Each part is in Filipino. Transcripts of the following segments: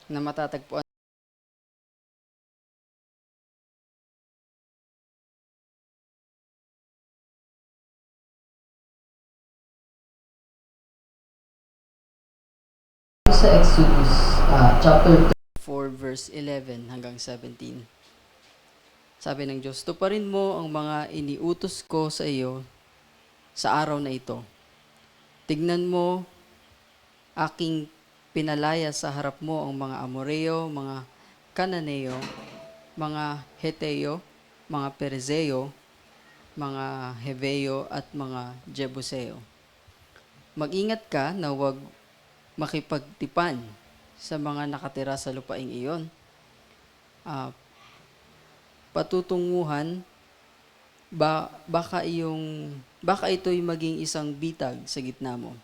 na matatagpuan Sa Exodus chapter 4 verse 11 hanggang 17. Sabi ng Diyos, tuparin mo ang mga iniutos ko sa iyo sa araw na ito. Tignan mo, aking pinalaya sa harap mo ang mga Amoreo, mga Kananeo, mga Heteo, mga Perizeo, mga Heveo at mga Jebuseo. Mag-ingat ka na huwag makipagtipan sa mga nakatira sa lupaing iyon. Ah, patutunguhan baka ito'y maging isang bitag sa gitna mo.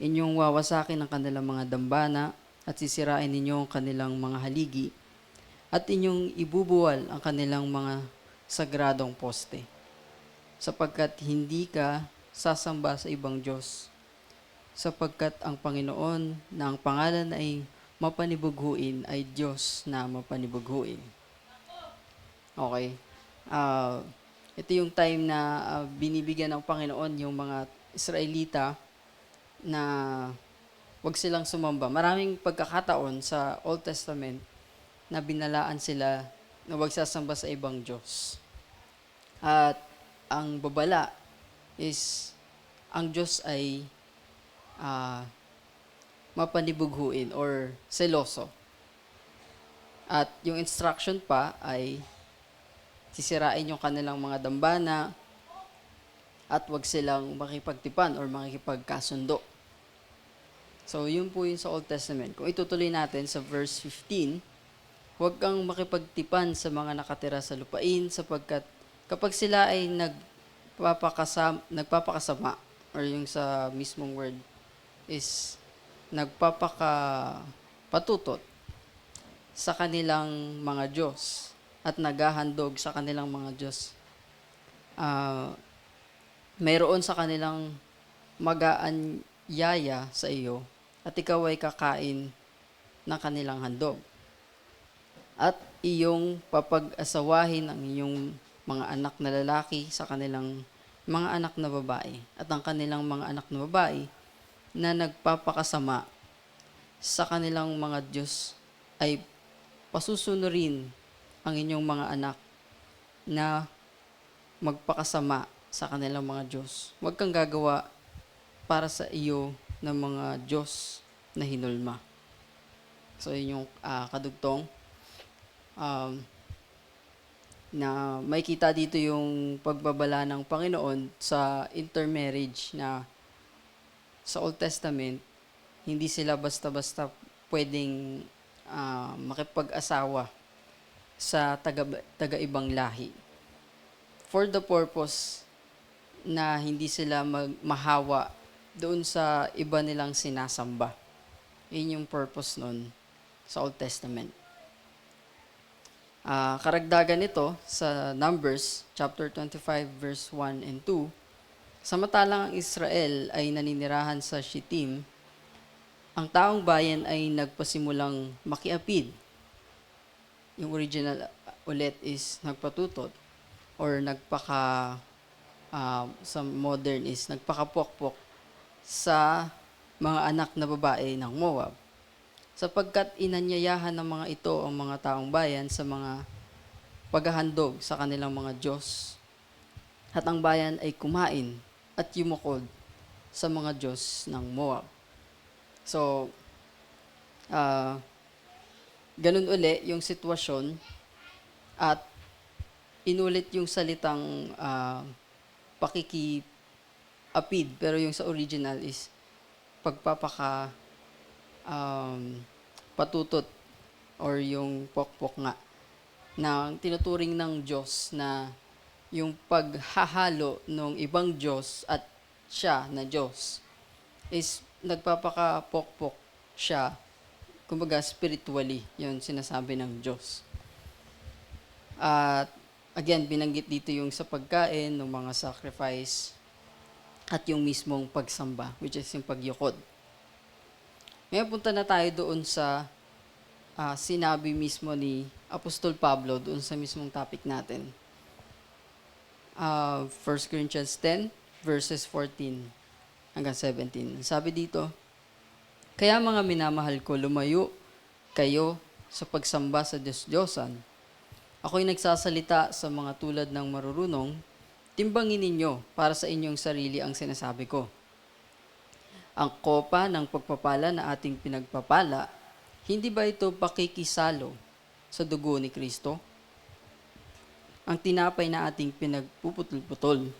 Inyong wawasakin ang kanilang mga dambana at sisirain ninyo ang kanilang mga haligi at inyong ibubuwal ang kanilang mga sagradong poste sapagkat hindi ka sasamba sa ibang Diyos sapagkat ang Panginoon na ang pangalan ay mapanibughuin ay Diyos na mapanibughuin. Okay. Ah, ito yung time na binibigyan ng Panginoon yung mga Israelita na wag silang sumamba. Maraming pagkakataon sa Old Testament na binalaan sila na wag sasamba sa ibang Diyos. At ang babala is ang Diyos ay ah, mapanibughuin or seloso. At yung instruction pa ay sisirain yung kanilang mga dambana at wag silang makipagtipan or makikipagkasundo. So, yun po yun sa Old Testament. Kung itutuloy natin sa verse 15, huwag kang makipagtipan sa mga nakatira sa lupain sapagkat kapag sila ay nagpapakasama or yung sa mismong word is nagpapakapatutot sa kanilang mga Diyos at naghahandog sa kanilang mga Diyos. Mayroon sa kanilang mag-aanyaya sa iyo at ikaw ay kakain ng kanilang handog. At iyong papag-asawahin ang iyong mga anak na lalaki sa kanilang mga anak na babae at ang kanilang mga anak na babae na nagpapakasama sa kanilang mga Diyos ay pasusunurin ang inyong mga anak na magpakasama sa kanilang mga Diyos. Huwag kang gagawa para sa iyo ng mga Diyos na hinulma. So, yun yung kadugtong. Na may kita dito yung pagbabala ng Panginoon sa intermarriage na sa Old Testament, hindi sila basta-basta pwedeng makipag-asawa sa taga-ibang lahi. For the purpose na hindi sila mahawa doon sa iba nilang sinasamba. Yun yung purpose nun sa Old Testament. Karagdagan nito sa Numbers chapter 25 verse 1 and 2, samantalang ang Israel ay naninirahan sa Shittim, ang taong bayan ay nagpasimulang makiapid. Yung original ulit is nagpatutot or sa modern is nagpakapokpok sa mga anak na babae ng Moab. Sapagkat inanyayahan ng mga ito ang mga taong bayan sa mga paghahandog sa kanilang mga Diyos. At ang bayan ay kumain at yumukod sa mga Diyos ng Moab. So, ganun uli yung sitwasyon at inulit yung salitang pakikiapid, pero yung sa original is pagpapaka patutot or yung pokpok nga na tinuturing ng Diyos na yung paghahalo ng ibang Diyos at siya na Diyos is nagpapakapokpok siya, kumbaga spiritually, yun sinasabi ng Diyos. At again, binanggit dito yung sa pagkain, ng mga sacrifice, at yung mismong pagsamba, which is yung pagyukod. Ngayon punta na tayo doon sa sinabi mismo ni Apostol Pablo doon sa mismong topic natin. 1 Corinthians 10 verses 14 hanggang 17. Sabi dito, "Kaya mga minamahal ko, lumayo kayo sa pagsamba sa Diyos-Diyosan. Ako'y nagsasalita sa mga tulad ng marurunong, timbangin ninyo para sa inyong sarili ang sinasabi ko. Ang kopa ng pagpapala na ating pinagpapala, hindi ba ito pakikisalo sa dugo ni Kristo? Ang tinapay na ating pinagpuputol-putol,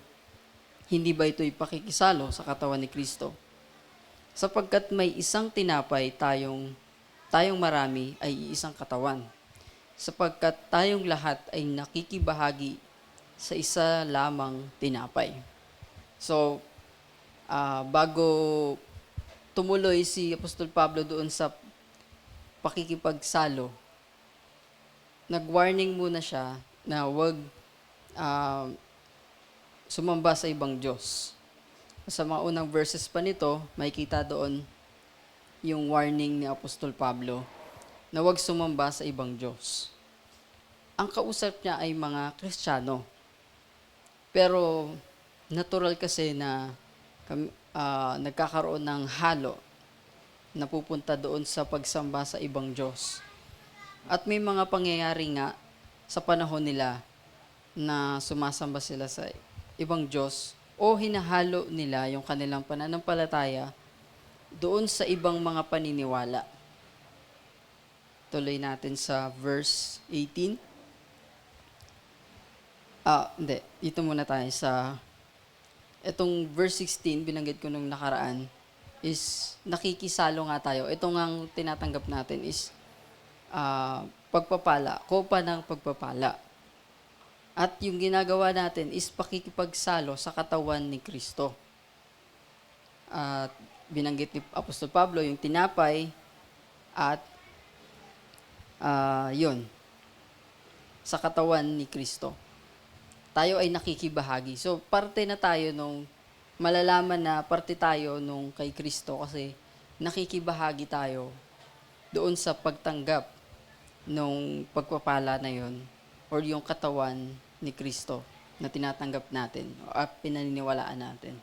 hindi ba ito'y pakikisalo sa katawan ni Kristo? Sapagkat may isang tinapay tayong marami ay isang katawan. Sapagkat tayong lahat ay nakikibahagi sa isa lamang tinapay." So, bago tumuloy si Apostol Pablo doon sa pakikipagsalo, nag-warning muna siya na huwag sumamba sa ibang Diyos. Sa mga unang verses pa nito, makikita doon yung warning ni Apostol Pablo na huwag sumamba sa ibang Diyos. Ang kausap niya ay mga Kristiyano. Pero natural kasi na nagkakaroon ng halo na pupunta doon sa pagsamba sa ibang Diyos. At may mga pangyayari nga sa panahon nila na sumasamba sila sa ibang Diyos o hinahalo nila yung kanilang pananampalataya doon sa ibang mga paniniwala. Tuloy natin sa verse 18. Hindi. Dito muna tayo sa itong verse 16, binanggit ko nung nakaraan, is nakikisalo nga tayo. Ito nga ang tinatanggap natin is pagpapala, kopa ng pagpapala. At yung ginagawa natin is pakikipagsalo sa katawan ni Kristo. At binanggit ni Apostol Pablo yung tinapay at yun, sa katawan ni Kristo. Tayo ay nakikibahagi. So, parte na tayo nung malalaman na parte tayo nung kay Kristo kasi nakikibahagi tayo doon sa pagtanggap nung pagpapala na yon or yung katawan ni Kristo na tinatanggap natin at pinaniniwalaan natin.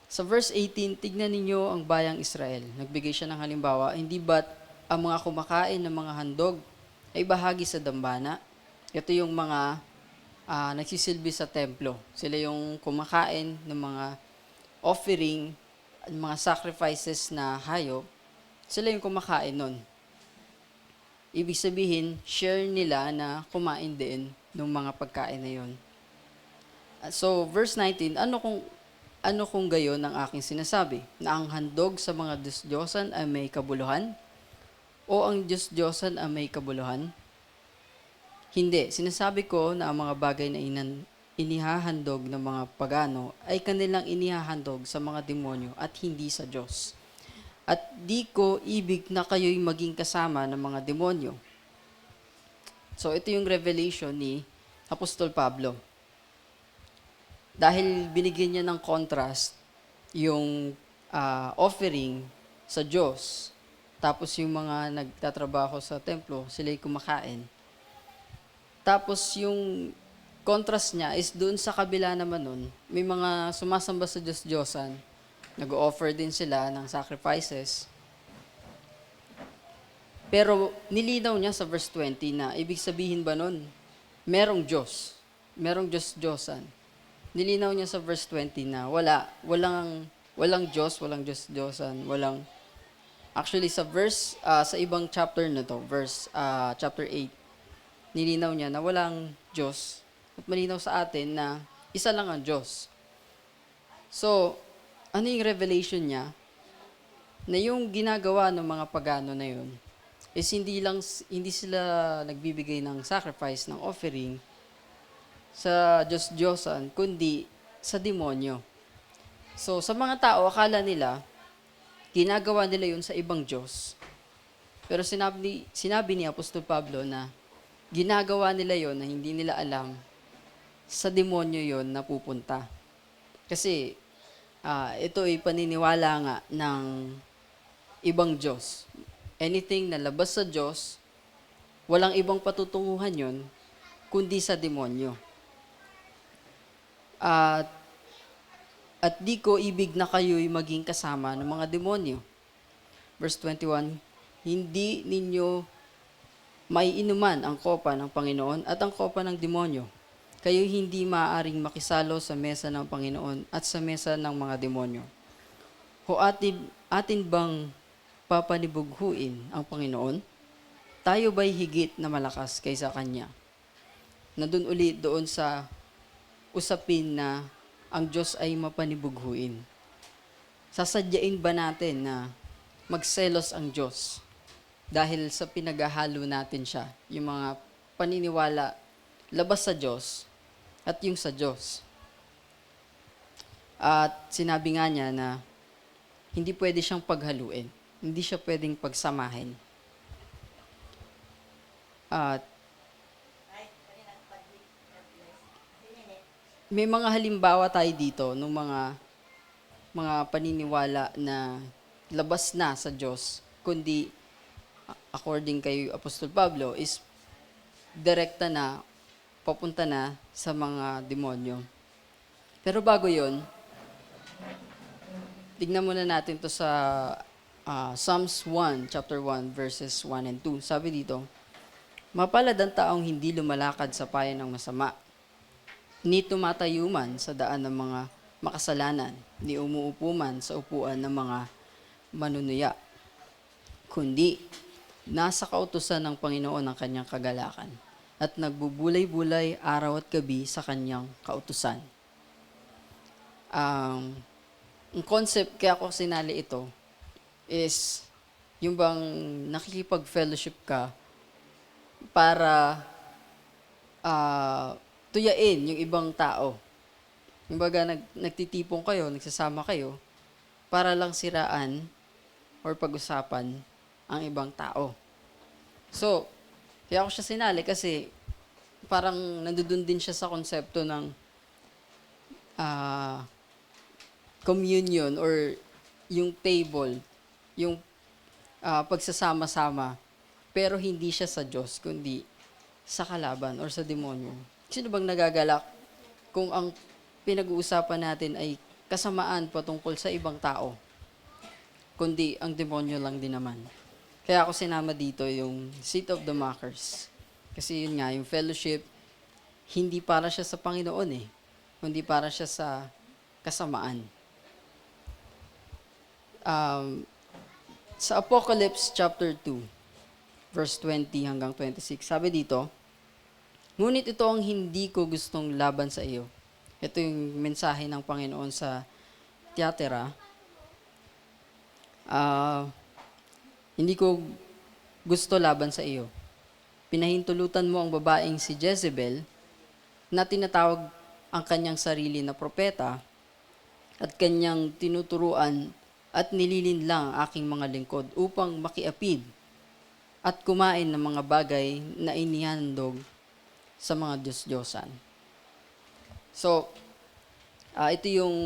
Sa verse 18, tignan ninyo ang bayang Israel. Nagbigay siya ng halimbawa, hindi ba't ang mga kumakain ng mga handog ay bahagi sa dambana? Ito yung mga nagsisilbi sa templo. Sila yung kumakain ng mga offering, mga sacrifices na hayop. Sila yung kumakain nun. Ibig sabihin, share nila na kumain din ng mga pagkain na yun. So, verse 19, ano kung gayon ang aking sinasabi? Na ang handog sa mga Diyos-Diyosan ay may kabuluhan? O ang Diyos-Diyosan ay may kabuluhan? Hindi. Sinasabi ko na ang mga bagay na inihahandog ng mga pagano ay kanilang inihahandog sa mga demonyo at hindi sa Diyos. At di ko ibig na kayo'y maging kasama ng mga demonyo. So, ito yung revelation ni Apostol Pablo. Dahil binigyan niya ng contrast yung offering sa Diyos, tapos yung mga nagtatrabaho sa templo, sila'y kumakain. Tapos yung contrast niya is doon sa kabila naman nun, may mga sumasamba sa Diyos-Diyosan, nag-offer din sila ng sacrifices. Pero nilinaw niya sa verse 20 na ibig sabihin ba nun, merong Diyos, merong Diyos-Diyosan. Nilinaw niya sa verse 20 na walang Diyos, walang Diyos-Diyosan, actually sa verse, sa ibang chapter na to, chapter 8, nilinaw niya na walang Diyos at malinaw sa atin na isa lang ang Diyos. So, ano yung revelation niya? Na yung ginagawa ng mga pagano na yun is hindi sila nagbibigay ng sacrifice, ng offering sa Diyos-Diyosan, kundi sa demonyo. So, sa mga tao, akala nila, ginagawa nila yun sa ibang Diyos. Pero sinabi ni Apostol Pablo na ginagawa nila yon na hindi nila alam, sa demonyo yon na pupunta. Kasi ito ay paniniwala nga ng ibang Diyos. Anything na labas sa Diyos walang ibang patutunguhan yon kundi sa demonyo. At, at di ko ibig na kayo'y maging kasama ng mga demonyo. Verse 21, hindi ninyo maiinuman ang kopa ng Panginoon at ang kopa ng demonyo. Kayo hindi maaaring makisalo sa mesa ng Panginoon at sa mesa ng mga demonyo. O atin bang papanibughuin ang Panginoon? Tayo ba'y higit na malakas kaysa Kanya? Nandun ulit doon sa usapin na ang Diyos ay mapanibughuin. Sasadyain ba natin na magselos ang Diyos dahil sa pinaghahalo natin siya, yung mga paniniwala labas sa Diyos at yung sa Diyos. At sinabi nga niya na hindi pwede siyang paghaluin. Hindi siya pwedeng pagsamahin. At may mga halimbawa tayo dito ng mga paniniwala na labas na sa Diyos, kundi according kay Apostol Pablo is direkta na papunta na sa mga demonyo. Pero bago 'yon, tignan muna natin to sa Psalms 1, chapter 1, verses 1 and 2. Sabi dito, mapalad ang taong hindi lumalakad sa payo ng masama, ni tumatayo man sa daan ng mga makasalanan, ni umuupo man sa upuan ng mga manunuya, kundi nasa kautusan ng Panginoon ang kanyang kagalakan, at nagbubulay-bulay araw at gabi sa kanyang kautusan. Ang concept kaya ako sinali ito is yung bang nakikipag-fellowship ka para tuyain yung ibang tao. Kumbaga, nagtitipon kayo, nagsasama kayo, para lang siraan or pag-usapan ang ibang tao. So, kaya ako siya sinali kasi parang nandoon din siya sa konsepto ng communion or yung table, yung pagsasama-sama, pero hindi siya sa Diyos, kundi sa kalaban or sa demonyo. Sino bang nagagalak kung ang pinag-uusapan natin ay kasamaan patungkol sa ibang tao, kundi ang demonyo lang din naman? Kaya ako sinama dito yung seat of the mockers. Kasi yun nga, yung fellowship, hindi para siya sa Panginoon kundi para siya sa kasamaan. Sa Apocalypse chapter 2, verse 20 hanggang 26, sabi dito, ngunit ito ang hindi ko gustong laban sa iyo. Ito yung mensahe ng Panginoon sa Thyatira. Hindi ko gusto laban sa iyo. Pinahintulutan mo ang babaeng si Jezebel na tinatawag ang kanyang sarili na propeta at kanyang tinuturuan at nililinlang ang aking mga lingkod upang makiapid at kumain ng mga bagay na inihandog sa mga Diyos-Diyosan. So, ito yung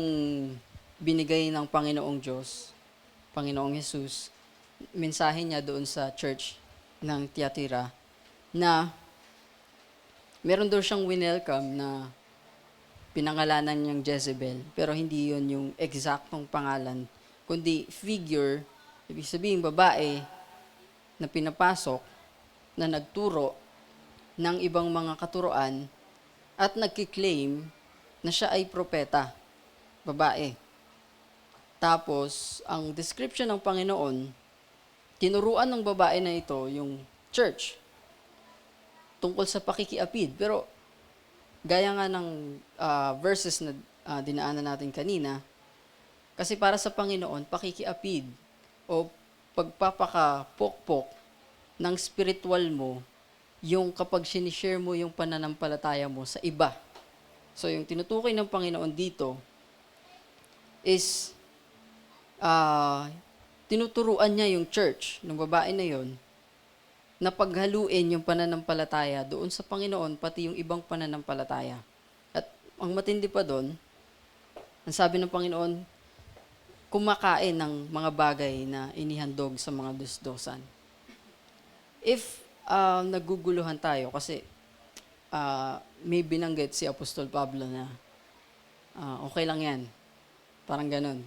binigay ng Panginoong Diyos, Panginoong Jesus, mensahe niya doon sa church ng Thyatira na meron doon siyang winelcome na pinangalanan niyang Jezebel, pero hindi yon yung eksaktong pangalan, kundi figure, ibig sabihin babae na pinapasok na nagturo ng ibang mga katuroan at nagkiklaim na siya ay propeta, babae. Tapos, ang description ng Panginoon, tinuruan ng babae na ito yung church tungkol sa pakikiapid. Pero, gaya nga ng verses na dinaanan natin kanina, kasi para sa Panginoon, pakikiapid o pagpapakapokpok ng spiritual mo, yung kapag sinishare mo yung pananampalataya mo sa iba. So, yung tinutukoy ng Panginoon dito is tinuturuan niya yung church, ng babae na yon, na paghaluin yung pananampalataya doon sa Panginoon, pati yung ibang pananampalataya. At ang matindi pa doon, ang sabi ng Panginoon, kumakain ng mga bagay na inihandog sa mga Diyos-Diyosan. If naguguluhan tayo kasi may binanggit si Apostol Pablo na okay lang yan. Parang ganun.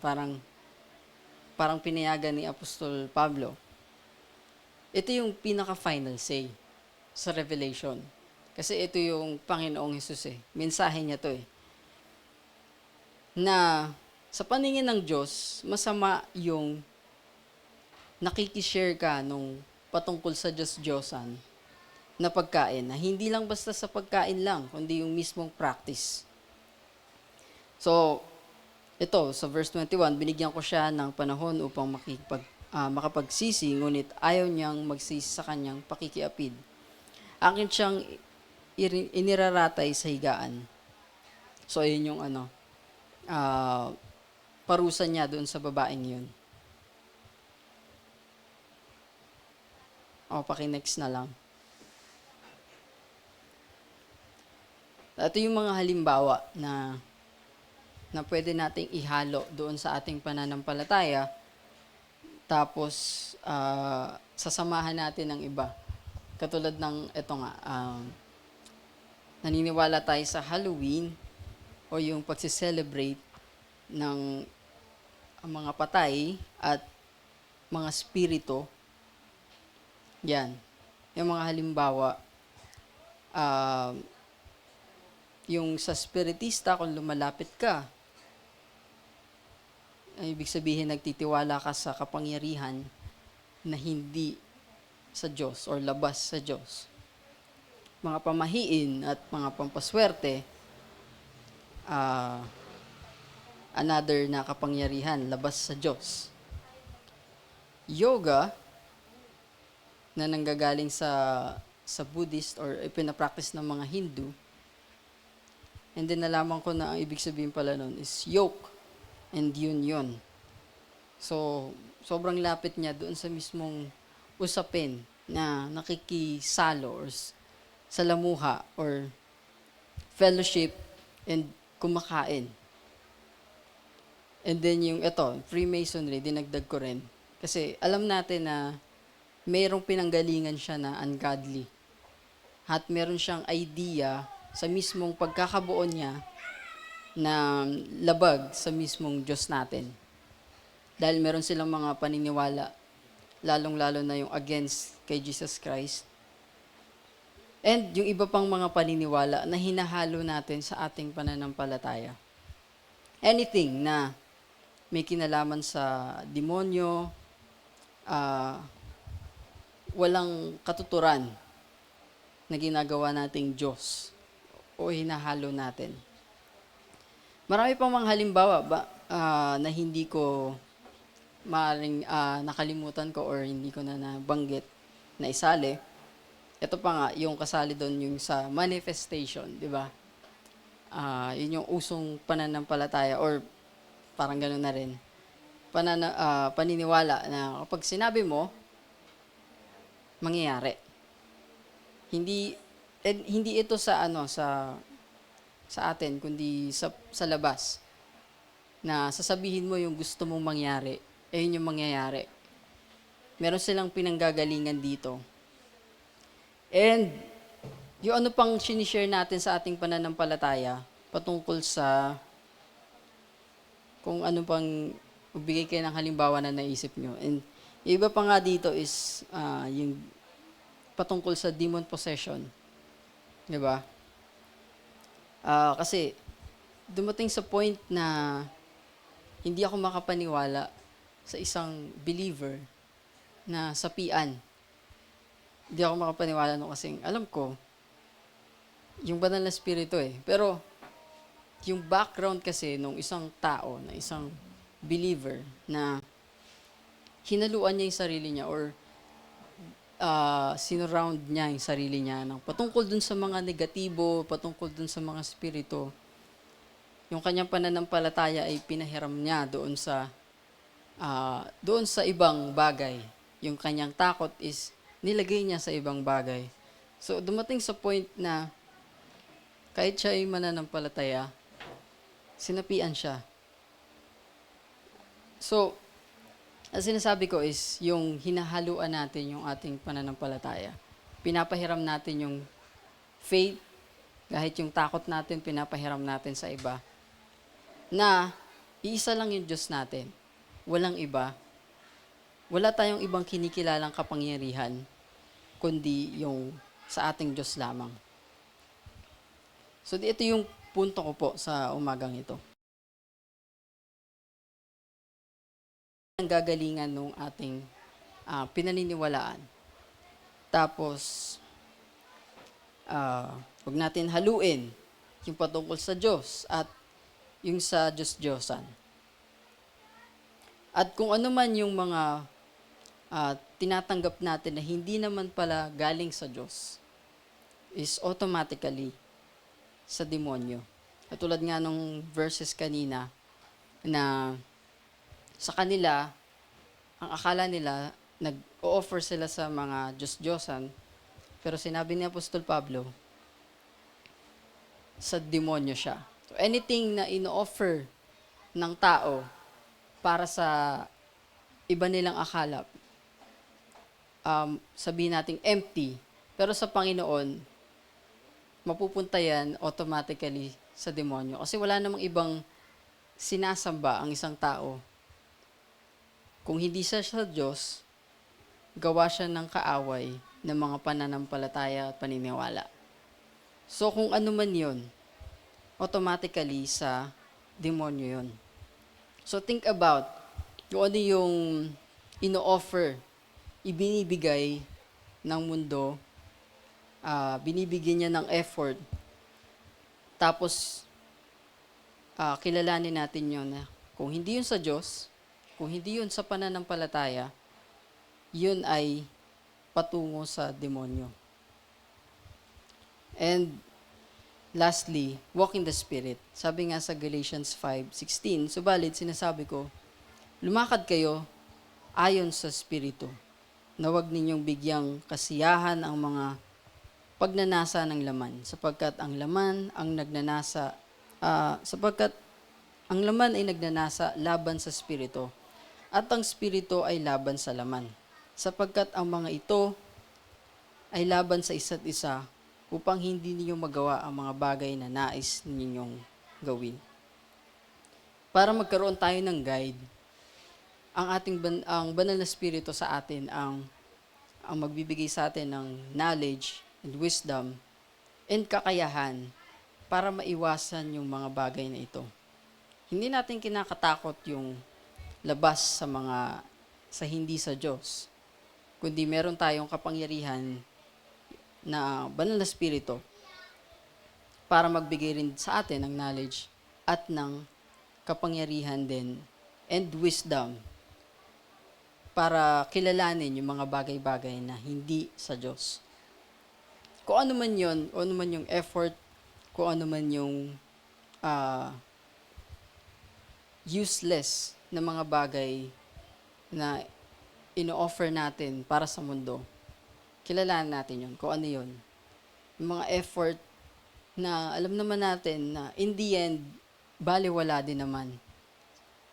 Parang pinayagan ni Apostol Pablo. Ito yung pinaka-final say sa Revelation. Kasi ito yung Panginoong Hesus eh. Mensahe niya to eh. Na sa paningin ng Diyos, masama yung nakikishare ka nung patungkol sa Diyos-Diyosan na pagkain. Na hindi lang basta sa pagkain lang, kundi yung mismong practice. So, ito, sa verse 21, binigyan ko siya ng panahon upang makapagsisi, ngunit ayaw niyang magsisi sa kanyang pakikiapid. Akin siyang iniraratay sa higaan. So, ayun yung parusa niya doon sa babaeng yun. Paki-next na lang. Ito yung mga halimbawa na pwede nating ihalo doon sa ating pananampalataya, tapos sasamahan natin ng iba. Katulad ng, ito nga, naniniwala tayo sa Halloween o yung pagsiselebrate ng mga patay at mga spirito. Yan. Yung mga halimbawa, yung sa spiritista, kung lumalapit ka, ay ibig sabihin nagtitiwala ka sa kapangyarihan na hindi sa Diyos or labas sa Diyos. Mga pamahiin at mga pampaswerte, another na kapangyarihan labas sa Diyos. Yoga, na nanggagaling sa Buddhist or ipinapractice ng mga Hindu, and then nalaman ko na ang ibig sabihin pala nun is yoke and union. So, sobrang lapit niya doon sa mismong usapin na nakikisalo or salamuha or fellowship and kumakain. And then yung Freemasonry, dinagdag ko rin. Kasi alam natin na mayroong pinanggalingan siya na ungodly. At meron siyang idea sa mismong pagkakabuo niya na labag sa mismong Diyos natin. Dahil meron silang mga paniniwala, lalong-lalo na yung against kay Jesus Christ. And yung iba pang mga paniniwala na hinahalo natin sa ating pananampalataya. Anything na may kinalaman sa demonyo, walang katuturan na ginagawa nating Diyos o hinahalo natin. Marami pang mga halimbawa na hindi ko maaaring nakalimutan ko or hindi ko na nabanggit na isali. Ito pa nga, yung kasali doon yung sa manifestation, di ba? Yun yung usong pananampalataya or parang gano'n na rin. Paniniwala na kapag sinabi mo, mangyayari. Hindi ito sa atin, kundi sa labas. Na sasabihin mo yung gusto mong mangyari, yun yung mangyayari. Meron silang pinanggagalingan dito. And, yung ano pang sinishare natin sa ating pananampalataya, patungkol sa kung ano pang bigay kayo ng halimbawa na naisip nyo. And, yung iba pa nga dito is yung patungkol sa demon possession. Di ba? Kasi, dumating sa point na hindi ako makapaniwala sa isang believer na sapian. Hindi ako makapaniwala kasi alam ko, yung banal na spirito Pero, yung background kasi nung isang tao, na isang believer, na hinaluan niya yung sarili niya or sinurround niya yung sarili niya ng patungkol dun sa mga negatibo, patungkol dun sa mga spirito. Yung kanyang pananampalataya ay pinahiram niya doon sa ibang bagay. Yung kanyang takot is nilagay niya sa ibang bagay. So, dumating sa point na kahit siya ay mananampalataya, sinapian siya. So, ang sinasabi ko is yung hinahaluan natin yung ating pananampalataya. pinapahiram natin yung faith, kahit yung takot natin, pinapahiram natin sa iba, na iisa lang yung Diyos natin. Walang iba. Wala tayong ibang kinikilalang kapangyarihan, kundi yung sa ating Diyos lamang. So, ito yung punto ko po sa umagang ito. Ang gagalingan ng ating pinaniniwalaan. Tapos, huwag natin haluin yung patungkol sa Diyos at yung sa Diyos-Diyosan. At kung ano man yung mga tinatanggap natin na hindi naman pala galing sa Diyos, is automatically sa demonyo. Katulad nga nung verses kanina, na sa kanila, ang akala nila, nag-o-offer sila sa mga Diyos-Diyosan, pero sinabi ni Apostol Pablo, sa demonyo siya. So anything na ino-offer ng tao para sa iba nilang akala, sabihin nating empty, pero sa Panginoon, mapupunta yan automatically sa demonyo. Kasi wala namang ibang sinasamba ang isang tao. Kung hindi siya sa Diyos, gawa siya ng kaaway ng mga pananampalataya at paniniwala. So kung ano man yun, automatically sa demonyo yun. So think about kung ano yung ino-offer, ibinibigay ng mundo, binibigyan niya ng effort, tapos kilalanin natin yun na kung hindi yun sa Diyos, kung hindi yun sa pananampalataya, yun ay patungo sa demonyo. And lastly, walk in the Spirit. Sabi nga sa Galatians 5:16, subalit sinasabi ko, lumakad kayo ayon sa Espiritu, na huwag ninyong bigyang kasiyahan ang mga pagnanasa ng laman, sapagkat ang laman ay nagnanasa laban sa Espiritu, at ang Espiritu ay laban sa laman, sapagkat ang mga ito ay laban sa isa't isa, upang hindi ninyo magawa ang mga bagay na nais ninyong gawin. Para magkaroon tayo ng guide, ang banal na Espiritu sa atin ang magbibigay sa atin ng knowledge and wisdom and kakayahan para maiwasan yung mga bagay na ito. Hindi natin kinakatakot yung labas sa hindi sa Diyos, kundi meron tayong kapangyarihan na banal na Espiritu para magbigay rin sa atin ng knowledge at ng kapangyarihan din and wisdom para kilalanin yung mga bagay-bagay na hindi sa Diyos. Kung ano man yun, kung ano man yung effort, kung ano man yung useless na mga bagay na ino-offer natin para sa mundo, kilalanin natin yun, kung ano yun. Yung mga effort na alam naman natin na in the end, baliwala din naman.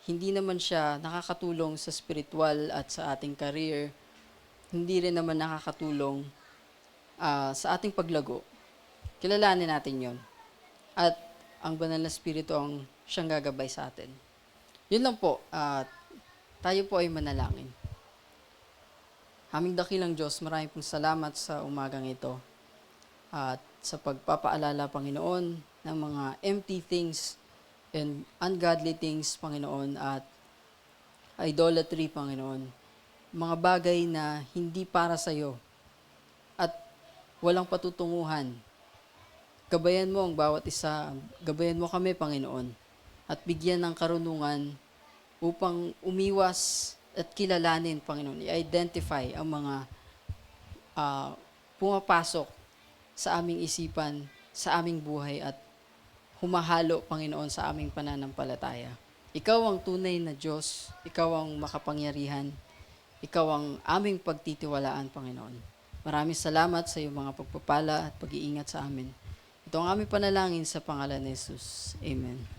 Hindi naman siya nakakatulong sa spiritual at sa ating career. Hindi rin naman nakakatulong sa ating paglago. Kilalanin natin yon. At ang banal na Espiritu ang siyang gagabay sa atin. Yun lang po. Tayo po ay manalangin. Aming dakilang Diyos, maraming pong salamat sa umagang ito at sa pagpapaalala, Panginoon, ng mga empty things and ungodly things, Panginoon, at idolatry, Panginoon. Mga bagay na hindi para sa iyo at walang patutunguhan. Gabayan mo ang bawat isa, gabayan mo kami, Panginoon, at bigyan ng karunungan upang umiwas at kilalanin, Panginoon, i-identify ang mga pumapasok sa aming isipan, sa aming buhay at humahalo, Panginoon, sa aming pananampalataya. Ikaw ang tunay na Diyos, Ikaw ang makapangyarihan, Ikaw ang aming pagtitiwalaan, Panginoon. Maraming salamat sa iyong mga pagpapala at pag-iingat sa amin. Ito ang aming panalangin sa pangalan ni Jesus. Amen.